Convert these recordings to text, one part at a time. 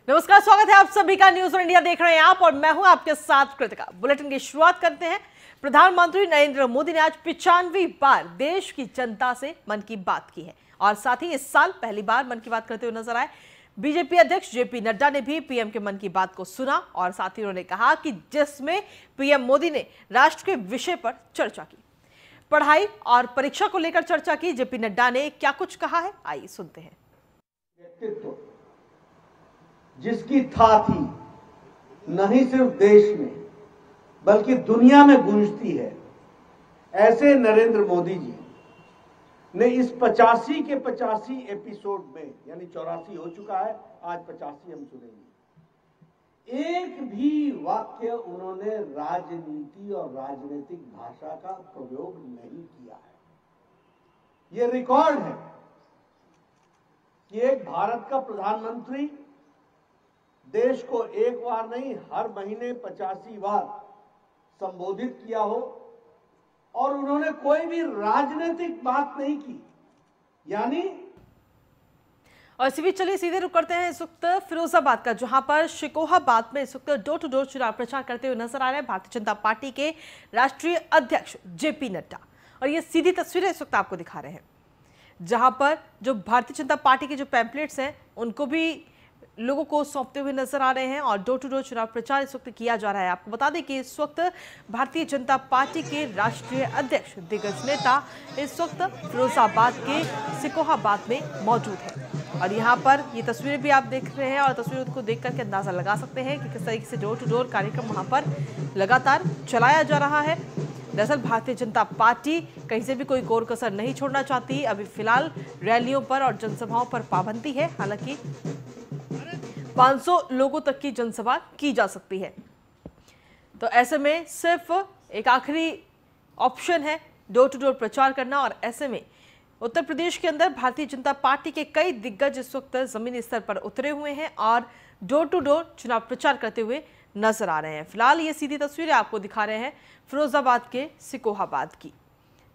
नमस्कार, स्वागत है आप सभी का। न्यूज ऑन इंडिया देख रहे हैं आप और मैं हूं आपके साथ कृतिका। बुलेटिन की शुरुआत करते हैं। प्रधानमंत्री नरेंद्र मोदी ने आज 95वीं बार देश की जनता से मन की बात की है और साथ ही इस साल पहली बार मन की बात करते हुए नजर आए। बीजेपी अध्यक्ष जेपी नड्डा ने भी पीएम के मन की बात को सुना और साथ ही उन्होंने कहा कि जिसमें पीएम मोदी ने राष्ट्र के विषय पर चर्चा की, पढ़ाई और परीक्षा को लेकर चर्चा की। जेपी नड्डा ने क्या कुछ कहा है, आइए सुनते हैं। व्यक्तित्व जिसकी था थी नहीं सिर्फ देश में बल्कि दुनिया में गूंजती है, ऐसे नरेंद्र मोदी जी ने इस 85 के 85 एपिसोड में, यानी 84 हो चुका है, आज 85 हम सुनेंगे, एक भी वाक्य उन्होंने राजनीति और राजनीतिक भाषा का प्रयोग नहीं किया है। यह रिकॉर्ड है कि एक भारत का प्रधानमंत्री देश को एक बार नहीं, हर महीने 85 बार संबोधित किया हो और उन्होंने कोई भी राजनीतिक बात नहीं की। यानी और इसी बीच चलिए सीधे रुक करते हैं इस वक्त फिरोजाबाद का, जहां पर शिकोहाबाद में इस वक्त डोर टू डोर चुनाव प्रचार करते हुए नजर आ रहे हैं भारतीय जनता पार्टी के राष्ट्रीय अध्यक्ष जेपी नड्डा। और ये सीधी तस्वीरें इस वक्त आपको दिखा रहे हैं, जहां पर जो भारतीय जनता पार्टी के जो पैम्पलेट्स हैं उनको भी लोगों को सौंपते हुए नजर आ रहे हैं और डोर टू डोर चुनाव प्रचार इस वक्त किया जा रहा है। आपको बता दें कि इस वक्त भारतीय जनता पार्टी के राष्ट्रीय अध्यक्ष दिग्गज नेता इस वक्त फिरोजाबाद के सिकोहाबाद में मौजूद है और यहाँ पर ये तस्वीरें भी आप देख रहे हैं और तस्वीरों को देख करके अंदाजा लगा सकते हैं कि किस तरीके से डोर टू डोर कार्यक्रम वहाँ पर लगातार चलाया जा रहा है। दरअसल भारतीय जनता पार्टी कहीं से भी कोई कोर कसर नहीं छोड़ना चाहती। अभी फिलहाल रैलियों पर और जनसभाओं पर पाबंदी है, हालांकि 500 लोगों तक की जनसभा की जा सकती है। तो ऐसे में सिर्फ एक आखिरी ऑप्शन है डोर टू डोर प्रचार करना और ऐसे में उत्तर प्रदेश के अंदर भारतीय जनता पार्टी के कई दिग्गज इस वक्त जमीनी स्तर पर उतरे हुए हैं और डोर टू डोर चुनाव प्रचार करते हुए नजर आ रहे हैं। फिलहाल ये सीधी तस्वीरें आपको दिखा रहे हैं फिरोजाबाद के सिकोहाबाद की,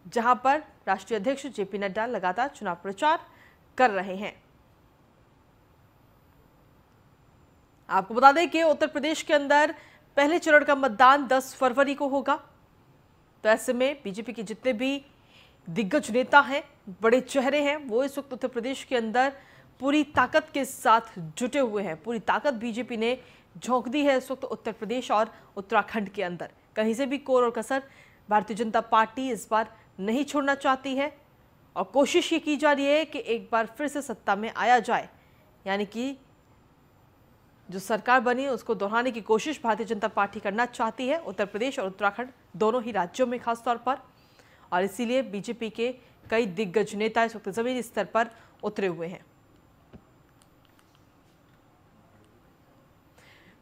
जहां पर राष्ट्रीय अध्यक्ष जेपी नड्डा लगातार चुनाव प्रचार कर रहे हैं। आपको बता दें कि उत्तर प्रदेश के अंदर पहले चरण का मतदान 10 फरवरी को होगा। तो ऐसे में बीजेपी के जितने भी दिग्गज नेता हैं, बड़े चेहरे हैं, वो इस वक्त उत्तर प्रदेश के अंदर पूरी ताकत के साथ जुटे हुए हैं। पूरी ताकत बीजेपी ने झोंक दी है इस वक्त उत्तर प्रदेश और उत्तराखंड के अंदर। कहीं से भी कोर और कसर भारतीय जनता पार्टी इस बार नहीं छोड़ना चाहती है और कोशिश ये की जा रही है कि एक बार फिर से सत्ता में आया जाए, यानी कि जो सरकार बनी उसको दोहराने की कोशिश भारतीय जनता पार्टी करना चाहती है, उत्तर प्रदेश और उत्तराखंड दोनों ही राज्यों में खास तौर पर। और इसीलिए बीजेपी के कई दिग्गज नेता इस वक्त जमीनी स्तर पर उतरे हुए हैं।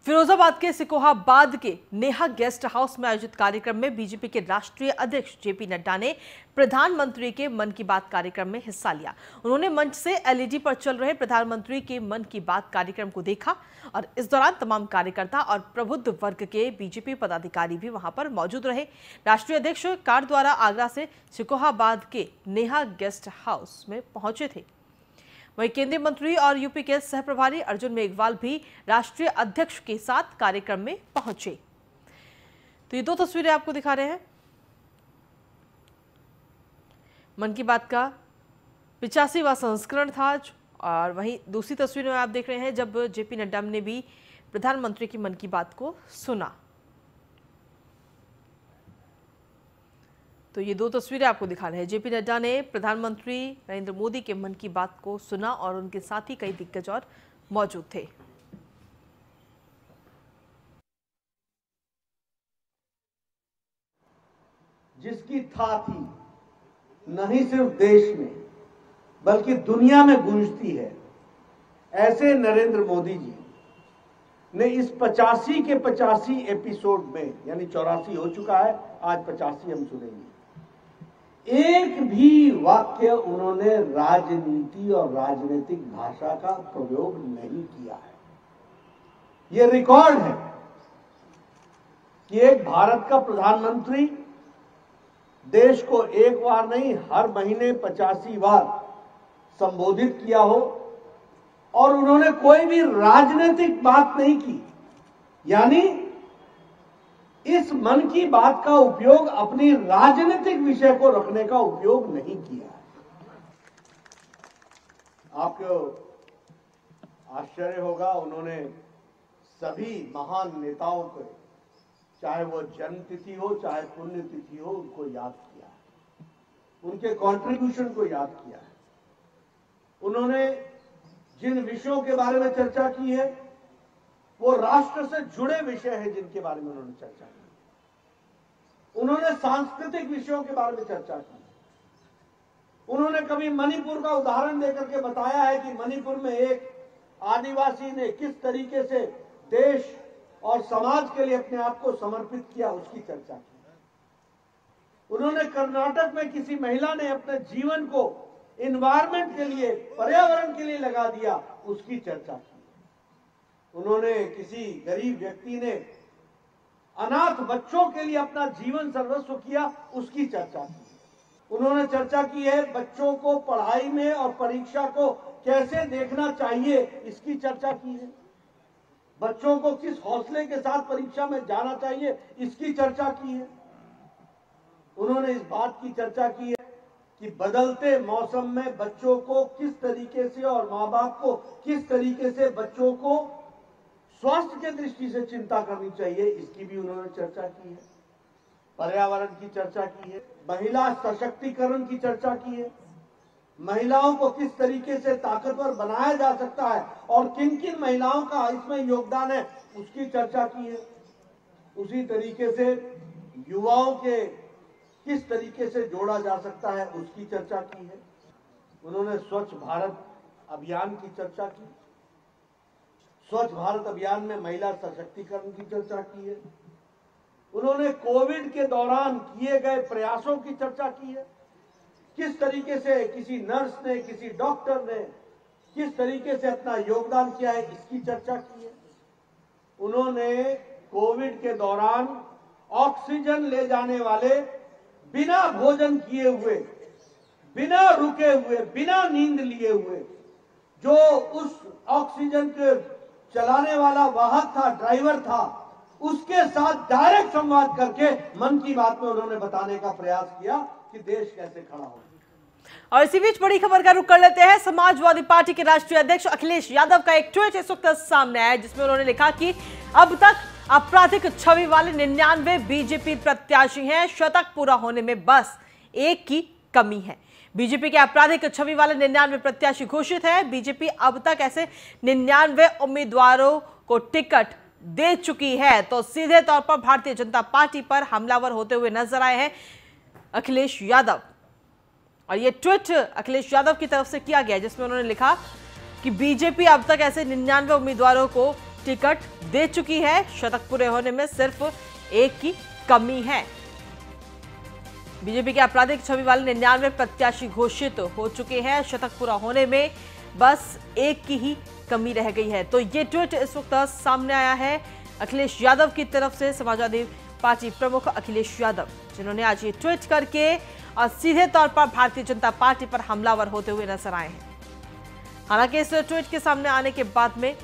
फिरोजाबाद के सिकोहाबाद के नेहा गेस्ट हाउस में आयोजित कार्यक्रम में बीजेपी के राष्ट्रीय अध्यक्ष जेपी नड्डा ने प्रधानमंत्री के मन की बात कार्यक्रम में हिस्सा लिया। उन्होंने मंच से एलईडी पर चल रहे प्रधानमंत्री के मन की बात कार्यक्रम को देखा और इस दौरान तमाम कार्यकर्ता और प्रबुद्ध वर्ग के बीजेपी पदाधिकारी भी वहां पर मौजूद रहे। राष्ट्रीय अध्यक्ष कार द्वारा आगरा से सिकोहाबाद के नेहा गेस्ट हाउस में पहुंचे थे। वहीं केंद्रीय मंत्री और यूपी के सह प्रभारी अर्जुन मेघवाल भी राष्ट्रीय अध्यक्ष के साथ कार्यक्रम में पहुंचे। तो ये दो तस्वीरें आपको दिखा रहे हैं। मन की बात का 85वां संस्करण था और वहीं दूसरी तस्वीर में आप देख रहे हैं जब जेपी नड्डा ने भी प्रधानमंत्री की मन की बात को सुना। तो ये दो तस्वीरें आपको दिखा रहे हैं। जेपी नड्डा ने प्रधानमंत्री नरेंद्र मोदी के मन की बात को सुना और उनके साथ ही कई दिग्गज और मौजूद थे। जिसकी था थी नहीं सिर्फ देश में बल्कि दुनिया में गूंजती है, ऐसे नरेंद्र मोदी जी ने इस 85 के 85 एपिसोड में, यानी 84 हो चुका है, आज 85 हम सुनेंगे, एक भी वाक्य उन्होंने राजनीति और राजनीतिक भाषा का प्रयोग नहीं किया है। यह रिकॉर्ड है कि एक भारत का प्रधानमंत्री देश को एक बार नहीं, हर महीने 85 बार संबोधित किया हो और उन्होंने कोई भी राजनीतिक बात नहीं की, यानी इस मन की बात का उपयोग अपनी राजनीतिक विषय को रखने का उपयोग नहीं किया है। आपको आश्चर्य होगा, उन्होंने सभी महान नेताओं को, चाहे वो जन्मतिथि हो चाहे पुण्यतिथि हो, उनको याद किया है, उनके कंट्रीब्यूशन को याद किया है। उन्होंने जिन विषयों के बारे में चर्चा की है वो राष्ट्र से जुड़े विषय हैं जिनके बारे में उन्होंने चर्चा की। उन्होंने सांस्कृतिक विषयों के बारे में चर्चा की। उन्होंने कभी मणिपुर का उदाहरण देकर के बताया है कि मणिपुर में एक आदिवासी ने किस तरीके से देश और समाज के लिए अपने आप को समर्पित किया, उसकी चर्चा की। उन्होंने कर्नाटक में किसी महिला ने अपने जीवन को एनवायरमेंट के लिए, पर्यावरण के लिए लगा दिया, उसकी चर्चा की। उन्होंने किसी गरीब व्यक्ति ने अनाथ बच्चों के लिए अपना जीवन सर्वस्व किया, उसकी चर्चा की। उन्होंने चर्चा की है बच्चों को पढ़ाई में और परीक्षा को कैसे देखना चाहिए, इसकी चर्चा की है। बच्चों को किस हौसले के साथ परीक्षा में जाना चाहिए, इसकी चर्चा की है। उन्होंने इस बात की चर्चा की है कि बदलते मौसम में बच्चों को किस तरीके से और माँ बाप को किस तरीके से बच्चों को स्वास्थ्य के दृष्टि से चिंता करनी चाहिए, इसकी भी उन्होंने चर्चा की है। पर्यावरण की चर्चा की है, महिला सशक्तिकरण की चर्चा की है, महिलाओं को किस तरीके से ताकतवर बनाया जा सकता है और किन किन महिलाओं का इसमें योगदान है, उसकी चर्चा की है। उसी तरीके से युवाओं के किस तरीके से जोड़ा जा सकता है, उसकी चर्चा की है। उन्होंने स्वच्छ भारत अभियान की चर्चा की। स्वच्छ भारत अभियान में महिला सशक्तिकरण की चर्चा की है। उन्होंने कोविड के दौरान किए गए प्रयासों की चर्चा की है। किस तरीके से किसी नर्स ने, किसी डॉक्टर ने किस तरीके से अपना योगदान किया है, इसकी चर्चा की है। उन्होंने कोविड के दौरान ऑक्सीजन ले जाने वाले बिना भोजन किए हुए, बिना रुके हुए, बिना नींद लिए हुए, जो उस ऑक्सीजन के चलाने वाला वाहक था, ड्राइवर था, उसके साथ डायरेक्ट संवाद करके मन की बात में उन्होंने बताने का प्रयास किया कि देश कैसे खड़ा हो। और इसी बीच बड़ी खबर का रुख कर लेते हैं। समाजवादी पार्टी के राष्ट्रीय अध्यक्ष अखिलेश यादव का एक ट्वीट इस वक्त सामने आया, जिसमें उन्होंने लिखा कि अब तक आपराधिक छवि वाले 99 बीजेपी प्रत्याशी हैं, शतक पूरा होने में बस एक की कमी है। बीजेपी के आपराधिक छवि वाले 99 प्रत्याशी घोषित है। बीजेपी अब तक ऐसे 99 उम्मीदवारों को टिकट दे चुकी है, तो सीधे तौर पर भारतीय जनता पार्टी पर हमलावर होते हुए नजर आए हैं अखिलेश यादव। और ये ट्वीट अखिलेश यादव की तरफ से किया गया, जिसमें उन्होंने लिखा कि बीजेपी अब तक ऐसे 99 उम्मीदवारों को टिकट दे चुकी है, शतक पूरे होने में सिर्फ एक की कमी है। बीजेपी के आपराधिक छवि वाले 99 प्रत्याशी घोषित हो चुके हैं, शतक पूरा होने में बस एक की ही कमी रह गई है। तो ये ट्वीट इस वक्त सामने आया है अखिलेश यादव की तरफ से, समाजवादी पार्टी प्रमुख अखिलेश यादव, जिन्होंने आज ये ट्वीट करके और सीधे तौर पर भारतीय जनता पार्टी पर हमलावर होते हुए नजर आए हैं। हालांकि इस ट्वीट के सामने आने के बाद में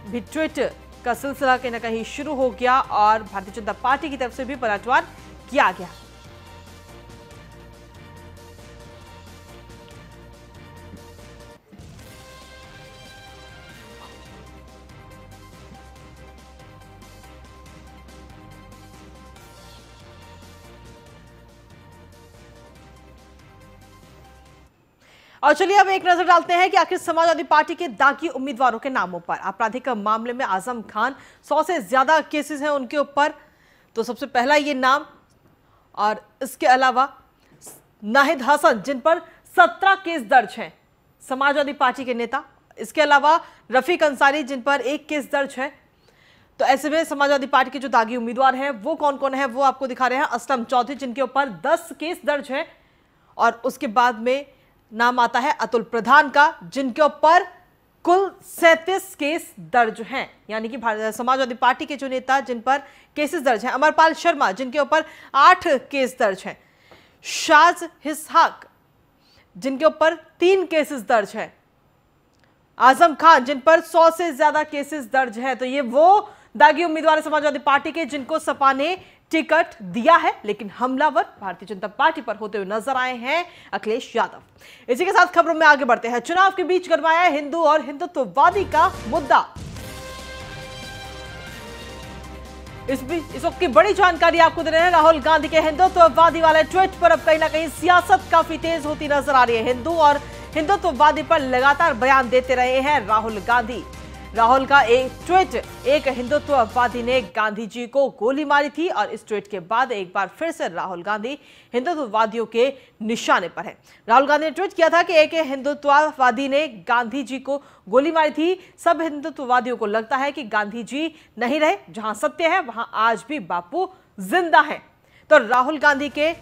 भी ट्वीट का सिलसिला कहीं ना कहीं शुरू हो गया और भारतीय जनता पार्टी की तरफ से भी पलटवार किया गया। और चलिए अब एक नजर डालते हैं कि आखिर समाजवादी पार्टी के दागी उम्मीदवारों के नामों पर। आपराधिक मामले में आजम खान, 100 से ज्यादा केसेस हैं उनके ऊपर, तो सबसे पहला ये नाम। और इसके अलावा नाहिद हसन, जिन पर 17 केस दर्ज हैं, समाजवादी पार्टी के नेता। इसके अलावा रफीक अंसारी, जिन पर 1 केस दर्ज है। तो ऐसे में समाजवादी पार्टी के जो दागी उम्मीदवार हैं वो कौन कौन है, वो आपको दिखा रहे हैं। असलम चौधरी, जिनके ऊपर 10 केस दर्ज हैं। और उसके बाद में नाम आता है अतुल प्रधान का, जिनके ऊपर कुल 37 केस दर्ज हैं, यानी कि समाजवादी पार्टी के जो नेता जिन पर केसेस दर्ज हैं। अमरपाल शर्मा, जिनके ऊपर 8 केस दर्ज हैं। शाज इसहाक, जिनके ऊपर 3 केसेस दर्ज हैं। आजम खान, जिन पर 100 से ज्यादा केसेस दर्ज है। तो ये वो दागी उम्मीदवार है समाजवादी पार्टी के जिनको सपा ने टिकट दिया है, लेकिन हमलावर भारतीय जनता पार्टी पर होते हुए नजर आए हैं अखिलेश यादव। इसी के साथ खबरों में आगे बढ़ते हैं। चुनाव के बीच गरमाया हिंदू और हिंदुत्ववादी का मुद्दा। इस वक्त की बड़ी जानकारी आपको दे रहे हैं। राहुल गांधी के हिंदुत्ववादी वाले ट्वीट पर अब कहीं ना कहीं सियासत काफी तेज होती नजर आ रही है। हिंदू और हिंदुत्ववादी पर लगातार बयान देते रहे हैं राहुल गांधी। राहुल का एक ट्वीट, एक हिंदुत्ववादी ने गांधी जी को गोली मारी थी और इस ट्वीट के बाद एक बार फिर से राहुल गांधी हिंदुत्ववादियों के निशाने पर है। राहुल गांधी ने ट्वीट किया था कि एक हिंदुत्ववादी ने गांधी जी को गोली मारी थी। सब हिंदुत्ववादियों को लगता है कि गांधी जी नहीं रहे, जहां सत्य है वहां आज भी बापू जिंदा है। तो राहुल गांधी के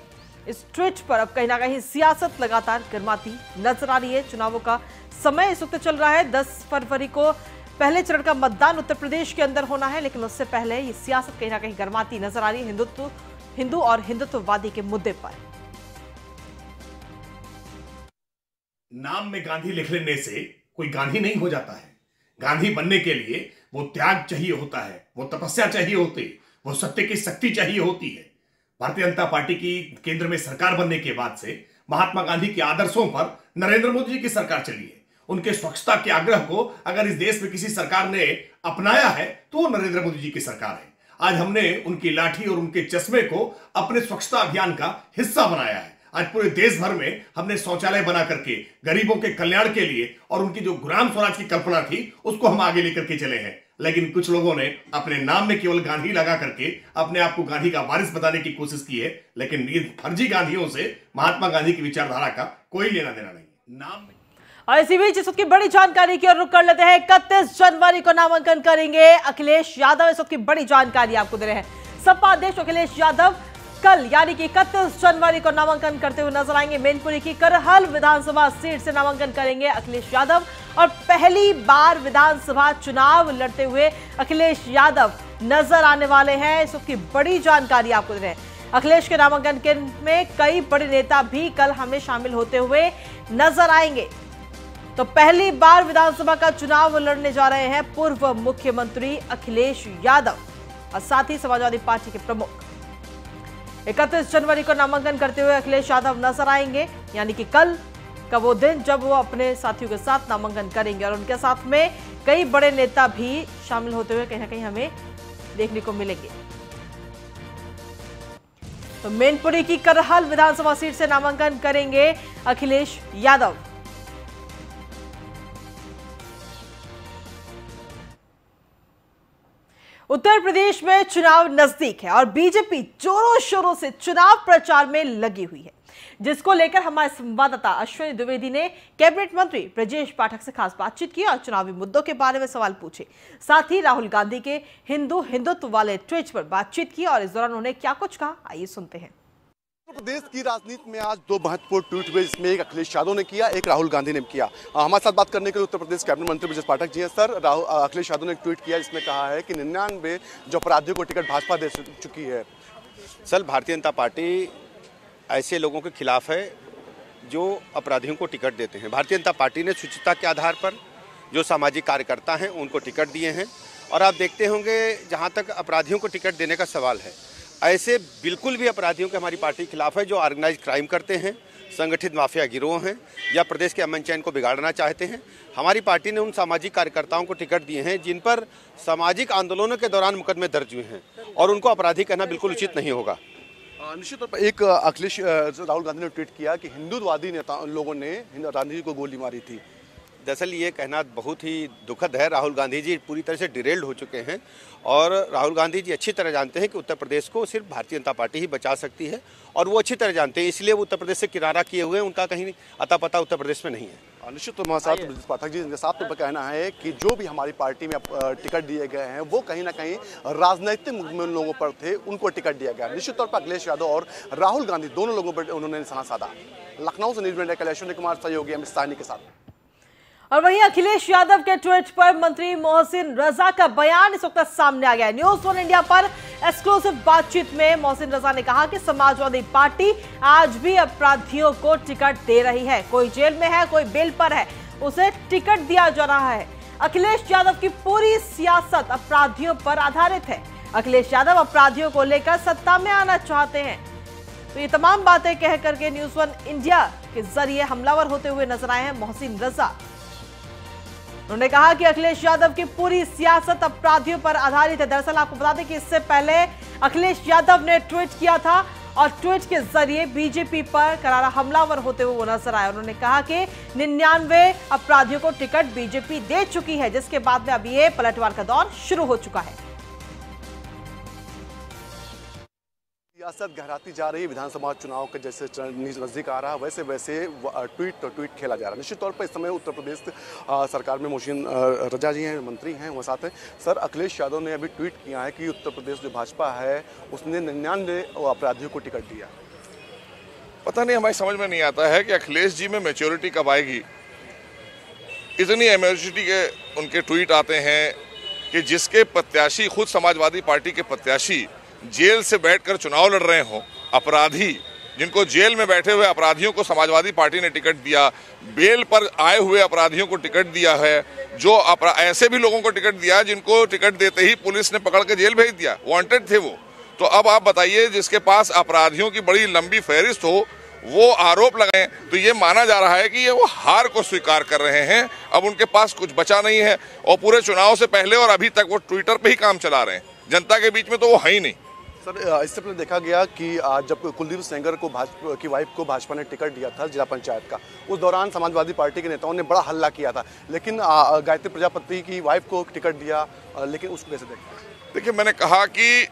इस ट्वीट पर अब कहीं ना कहीं सियासत लगातार गर्माती नजर आ रही है। चुनावों का समय इस वक्त चल रहा है। 10 फरवरी को पहले चरण का मतदान उत्तर प्रदेश के अंदर होना है, लेकिन उससे पहले ये सियासत कहीं ना कहीं गर्माती नजर आ रही है हिंदू और हिंदुत्ववादी के मुद्दे पर। नाम में गांधी लिख लेने से कोई गांधी नहीं हो जाता है। गांधी बनने के लिए वो त्याग चाहिए होता है, वो तपस्या चाहिए होती, वो सत्य की शक्ति चाहिए होती है। भारतीय जनता पार्टी की केंद्र में सरकार बनने के बाद से महात्मा गांधी के आदर्शों पर नरेंद्र मोदी जी की सरकार चली है। उनके स्वच्छता के आग्रह को अगर इस देश में किसी सरकार ने अपनाया है तो वो नरेंद्र मोदी जी की सरकार है। आज हमने उनकी लाठी और उनके चश्मे को अपने स्वच्छता अभियान का हिस्सा बनाया है। आज पूरे देश भर में हमने शौचालय बना करके गरीबों के कल्याण के लिए और उनकी जो ग्राम स्वराज की कल्पना थी उसको हम आगे लेकर के चले हैं। लेकिन कुछ लोगों ने अपने नाम में केवल गांधी लगा करके अपने आप को गांधी का वारिस बताने की कोशिश की है, लेकिन इन फर्जी गांधियों से महात्मा गांधी की विचारधारा का कोई लेना देना नहीं। नाम में और इसी बीच इस वक्त की बड़ी जानकारी की ओर रुख कर लेते हैं। 31 जनवरी को नामांकन करेंगे अखिलेश यादव। इस वक्त की बड़ी जानकारी आपको दे रहे हैं। सपा अध्यक्ष अखिलेश यादव कल यानी कि 31 जनवरी को नामांकन करते हुए नजर आएंगे। मैनपुरी की करहल विधानसभा सीट से नामांकन करेंगे अखिलेश यादव और पहली बार विधानसभा चुनाव लड़ते हुए अखिलेश यादव नजर आने वाले हैं। इस वक्त की बड़ी जानकारी आपको दे रहे हैं। अखिलेश के नामांकन में कई बड़े नेता भी कल हमें शामिल होते हुए नजर आएंगे। तो पहली बार विधानसभा का चुनाव लड़ने जा रहे हैं पूर्व मुख्यमंत्री अखिलेश यादव और साथ ही समाजवादी पार्टी के प्रमुख। 31 जनवरी को नामांकन करते हुए अखिलेश यादव नजर आएंगे, यानी कि कल का वो दिन जब वो अपने साथियों के साथ नामांकन करेंगे और उनके साथ में कई बड़े नेता भी शामिल होते हुए कहीं ना कहीं हमें देखने को मिलेंगे। तो मैनपुरी की करहल विधानसभा सीट से नामांकन करेंगे अखिलेश यादव। उत्तर प्रदेश में चुनाव नजदीक है और बीजेपी जोरों शोरों से चुनाव प्रचार में लगी हुई है, जिसको लेकर हमारे संवाददाता अश्विनी द्विवेदी ने कैबिनेट मंत्री ब्रजेश पाठक से खास बातचीत की और चुनावी मुद्दों के बारे में सवाल पूछे। साथ ही राहुल गांधी के हिंदुत्व वाले ट्वीट पर बातचीत की और इस दौरान उन्होंने क्या कुछ कहा, आइए सुनते हैं। उत्तर प्रदेश की राजनीति में आज दो महत्वपूर्ण ट्वीट हुए, जिसमें एक अखिलेश यादव ने किया, एक राहुल गांधी ने किया। हमारे साथ बात करने के लिए उत्तर प्रदेश कैबिनेट मंत्री ब्रजेश पाठक जी हैं। सर, अखिलेश यादव ने एक ट्वीट किया जिसमें कहा है कि 99 जो अपराधियों को टिकट भाजपा दे चुकी है। सर, भारतीय जनता पार्टी ऐसे लोगों के खिलाफ है जो अपराधियों को टिकट देते हैं। भारतीय जनता पार्टी ने शुचिता के आधार पर जो सामाजिक कार्यकर्ता हैं उनको टिकट दिए हैं और आप देखते होंगे जहाँ तक अपराधियों को टिकट देने का सवाल है, ऐसे बिल्कुल भी अपराधियों के हमारी पार्टी के खिलाफ है जो ऑर्गेनाइज क्राइम करते हैं, संगठित माफिया गिरोह हैं या प्रदेश के अमन चैन को बिगाड़ना चाहते हैं। हमारी पार्टी ने उन सामाजिक कार्यकर्ताओं को टिकट दिए हैं जिन पर सामाजिक आंदोलनों के दौरान मुकदमे दर्ज हुए हैं और उनको अपराधी कहना बिल्कुल उचित नहीं होगा। निश्चित तौर पर एक राहुल गांधी ने ट्वीट किया कि हिंदुत्ववादी नेता लोगों ने गांधी जी को गोली मारी थी। दरअसल ये कहना बहुत ही दुखद है। राहुल गांधी जी पूरी तरह से डिरेल्ड हो चुके हैं और राहुल गांधी जी अच्छी तरह जानते हैं कि उत्तर प्रदेश को सिर्फ भारतीय जनता पार्टी ही बचा सकती है और वो अच्छी तरह जानते हैं, इसलिए वो उत्तर प्रदेश से किनारा किए हुए हैं। उनका कहीं अता पता उत्तर प्रदेश में नहीं है। निश्चित तौर पर ब्रजेश पाठक जी ने साफ तौर पर कहना है कि जो भी हमारी पार्टी में टिकट दिए गए हैं वो कहीं ना कहीं राजनीतिक लोगों पर थे, उनको टिकट दिया गया। निश्चित तौर पर अखिलेश यादव और राहुल गांधी दोनों लोगों पर उन्होंने निशाना साधा। लखनऊ से न्यूज़ ब्यूरो अश्विनी कुमार सहयोगी अमित साहनी के साथ। और वहीं अखिलेश यादव के ट्वीट पर मंत्री मोहसिन रजा का बयान इस वक्त सामने आ गया है। न्यूज़ 1 इंडिया पर एक्सक्लूसिव बातचीत में मोहसिन रजा ने कहा कि समाजवादी पार्टी आज भी अपराधियों को टिकट दे रही है। कोई जेल में है, कोई बेल पर है, उसे टिकट दिया जा रहा है। अखिलेश यादव की पूरी सियासत अपराधियों पर आधारित है। अखिलेश यादव अपराधियों को लेकर सत्ता में आना चाहते हैं। तो ये तमाम बातें कह करके न्यूज़ वन इंडिया के जरिए हमलावर होते हुए नजर आए हैं मोहसिन रजा। उन्होंने कहा कि अखिलेश यादव की पूरी सियासत अपराधियों पर आधारित है। दरअसल आपको बता दें कि इससे पहले अखिलेश यादव ने ट्वीट किया था और ट्वीट के जरिए बीजेपी पर करारा हमलावर होते हुए वो नजर आए। उन्होंने कहा कि 99 अपराधियों को टिकट बीजेपी दे चुकी है, जिसके बाद में अब ये पलटवार का दौर शुरू हो चुका है। सियासत गहराती जा रही है। विधानसभा चुनाव के जैसे नजदीक आ रहा है वैसे वैसे ट्वीट खेला जा रहा है। निश्चित तौर पर इस समय उत्तर प्रदेश सरकार में मोहसिन रजा जी हैं, मंत्री हैं, वो साथ हैं। सर, अखिलेश यादव ने अभी ट्वीट किया है कि उत्तर प्रदेश जो भाजपा है उसने 99 अपराधियों को टिकट दिया। पता नहीं, हमारी समझ में नहीं आता है कि अखिलेश जी में मैच्योरिटी कब आएगी। इतनी एमर्जेंसी के उनके ट्वीट आते हैं कि जिसके प्रत्याशी खुद समाजवादी पार्टी के प्रत्याशी जेल से बैठकर चुनाव लड़ रहे हों, अपराधी जिनको जेल में बैठे हुए अपराधियों को समाजवादी पार्टी ने टिकट दिया, बेल पर आए हुए अपराधियों को टिकट दिया है, जो ऐसे भी लोगों को टिकट दिया जिनको टिकट देते ही पुलिस ने पकड़ के जेल भेज दिया, वांटेड थे वो। तो अब आप बताइए, जिसके पास अपराधियों की बड़ी लंबी फहरिस्त हो वो आरोप लगाएं, तो ये माना जा रहा है कि ये वो हार को स्वीकार कर रहे हैं। अब उनके पास कुछ बचा नहीं है और पूरे चुनाव से पहले और अभी तक वो ट्विटर पे ही काम चला रहे हैं, जनता के बीच में तो वो है ही नहीं। सर, इससे पहले देखा गया कि जब कुलदीप सेंगर को भाजपा की वाइफ को भाजपा ने टिकट दिया था जिला पंचायत का, उस दौरान समाजवादी पार्टी के नेताओं ने बड़ा हल्ला किया था, लेकिन गायत्री प्रजापति की वाइफ को टिकट दिया, लेकिन उसको कैसे देखते हैं? देखिए, मैंने कहा कि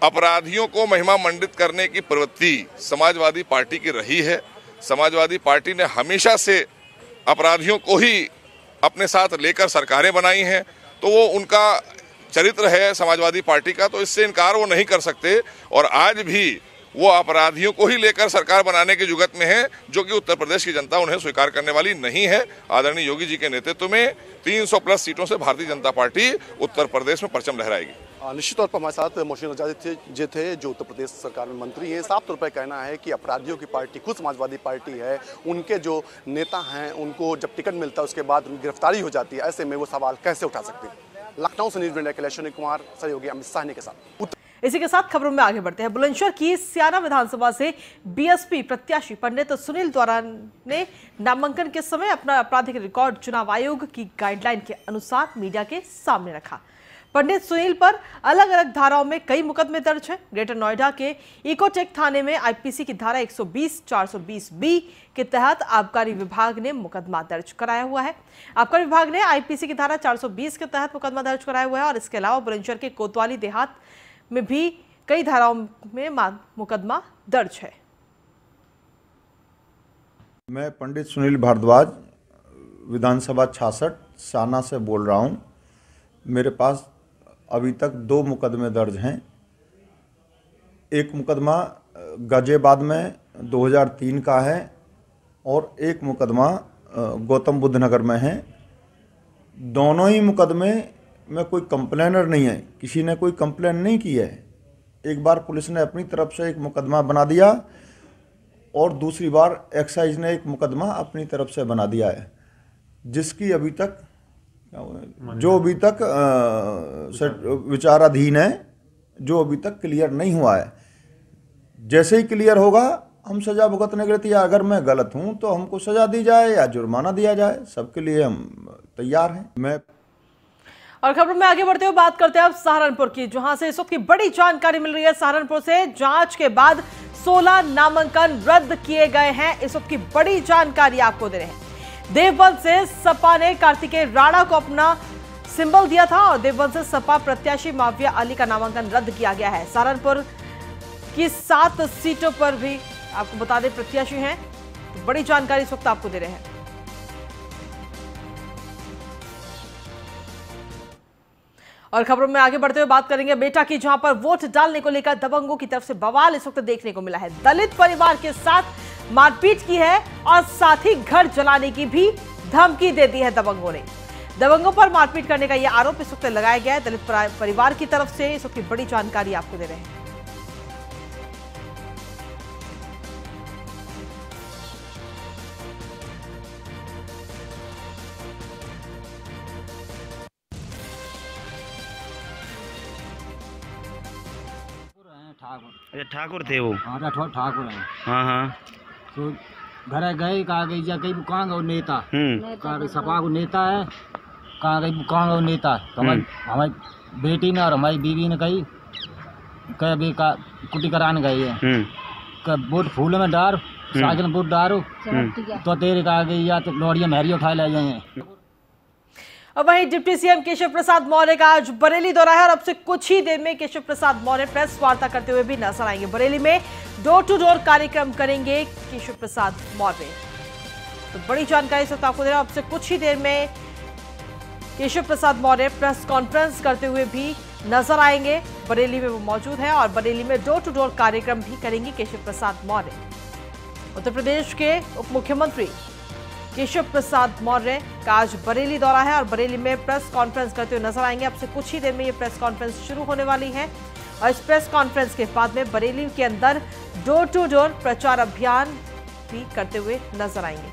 अपराधियों को महिमा मंडित करने की प्रवृत्ति समाजवादी पार्टी की रही है। समाजवादी पार्टी ने हमेशा से अपराधियों को ही अपने साथ लेकर सरकारें बनाई हैं, तो वो उनका चरित्र है समाजवादी पार्टी का, तो इससे इनकार वो नहीं कर सकते। और आज भी वो अपराधियों को ही लेकर सरकार बनाने की जुगत में है, जो कि उत्तर प्रदेश की जनता उन्हें स्वीकार करने वाली नहीं है। आदरणीय योगी जी के नेतृत्व में 300 प्लस सीटों से भारतीय जनता पार्टी उत्तर प्रदेश में परचम लहराएगी। निश्चित तौर पर हमारे साथ मोहसिन रजा जी थे, जो उत्तर प्रदेश सरकार में मंत्री हैं। साफ तौर पर कहना है कि अपराधियों की पार्टी खुद समाजवादी पार्टी है, उनके जो नेता हैं उनको जब टिकट मिलता है उसके बाद उनकी गिरफ्तारी हो जाती है, ऐसे में वो सवाल कैसे उठा सकते हैं। लखनऊ से न्यूज़ इंडिया के लिए अश्विनी कुमार, सहयोगी अमित साहनी के साथ। इसी के साथ खबरों में आगे बढ़ते हैं। बुलंदशहर की स्याना विधानसभा से बीएसपी प्रत्याशी पंडित सुनील द्वारा ने नामांकन के समय अपना आपराधिक रिकॉर्ड चुनाव आयोग की गाइडलाइन के अनुसार मीडिया के सामने रखा। पंडित सुनील पर अलग अलग धाराओं में कई मुकदमे दर्ज हैं। ग्रेटर नोएडा के इकोटेक थाने में आईपीसी की धारा 120, 420 बी के तहत आबकारी विभाग ने मुकदमा दर्ज कराया हुआ है। आबकारी विभाग ने आईपीसी की धारा 420 के तहत मुकदमा दर्ज कराया हुआ है और इसके अलावा बुलंदशहर के कोतवाली देहात में भी कई धाराओं में मुकदमा दर्ज है। मैं पंडित सुनील भारद्वाज विधानसभा 66 साना से बोल रहा हूं। मेरे पास अभी तक 2 मुकदमे दर्ज हैं। एक मुकदमा गाजियाबाद में 2003 का है और एक मुकदमा गौतम बुद्ध नगर में है। दोनों ही मुकदमे में कोई कंप्लेनर नहीं है, किसी ने कोई कंप्लेन नहीं की है। एक बार पुलिस ने अपनी तरफ से एक मुकदमा बना दिया और दूसरी बार एक्साइज ने एक मुकदमा अपनी तरफ से बना दिया है, जिसकी अभी तक जो अभी तक विचाराधीन है, जो अभी तक क्लियर नहीं हुआ है। जैसे ही क्लियर होगा हम सजा भुगतने के लिए तैयार। अगर मैं गलत हूं तो हमको सजा दी जाए या जुर्माना दिया जाए, सबके लिए हम तैयार हैं। मैं और खबरों में आगे बढ़ते हुए बात करते हैं अब सहारनपुर की, जहां से इस वक्त की बड़ी जानकारी मिल रही है। सहारनपुर से जांच के बाद 16 नामांकन रद्द किए गए हैं। इस वक्त की बड़ी जानकारी आपको दे रहे हैं। देवबंद से सपा ने कार्तिकेय राणा को अपना सिंबल दिया था और देवबंद से सपा प्रत्याशी माविया अली का नामांकन रद्द किया गया है। सहारनपुर की 7 सीटों पर भी आपको बता दें प्रत्याशी हैं, तो बड़ी जानकारी इस वक्त आपको दे रहे हैं। और खबरों में आगे बढ़ते हुए बात करेंगे बेटा की, जहां पर वोट डालने को लेकर दबंगों की तरफ से बवाल इस वक्त देखने को मिला है। दलित परिवार के साथ मारपीट की है और साथ ही घर जलाने की भी धमकी दे दी है दबंगों ने। दबंगों पर मारपीट करने का यह आरोप इस वक्त लगाया गया है दलित परिवार की तरफ से। इस वक्त की बड़ी जानकारी आपको दे रहे हैं। अच्छा ठाकुर थे वो? हाँ राठौर ठाकुर है। हाँ हाँ। तो घर गए कहा गई जा कहीं कहाँ गए नेता, कहा गई सपा को नेता है, कहाँ गई कहाँ गए नेता है। तो हमारी बेटी ने और हमारी बीवी ने कही कह बे का कुटी कराने गई है, वोट फूल में डार साइकिल में वोट डारो तो तेरे कहा गई या तो लौड़िया महरी उठा ले जाए। और वहीं डिप्टी सीएम केशव प्रसाद मौर्य का आज बरेली दौरा है और अब से कुछ ही देर में केशव प्रसाद मौर्य प्रेस वार्ता करते हुए भी नजर आएंगे। बरेली में डोर टू डोर कार्यक्रम करेंगे केशव प्रसाद मौर्य। तो बड़ी जानकारी से आपको दे रहा हूं, अब से कुछ ही देर में केशव प्रसाद मौर्य प्रेस कॉन्फ्रेंस करते हुए भी नजर आएंगे। बरेली में वो मौजूद है और बरेली में डोर टू डोर कार्यक्रम भी करेंगे केशव प्रसाद मौर्य। उत्तर प्रदेश के उप मुख्यमंत्री केशव प्रसाद मौर्य का आज बरेली दौरा है और बरेली में प्रेस कॉन्फ्रेंस करते हुए नजर आएंगे। अब से कुछ ही देर में ये प्रेस कॉन्फ्रेंस शुरू होने वाली है और इस प्रेस कॉन्फ्रेंस के बाद में बरेली के अंदर डोर टू डोर प्रचार अभियान भी करते हुए नजर आएंगे।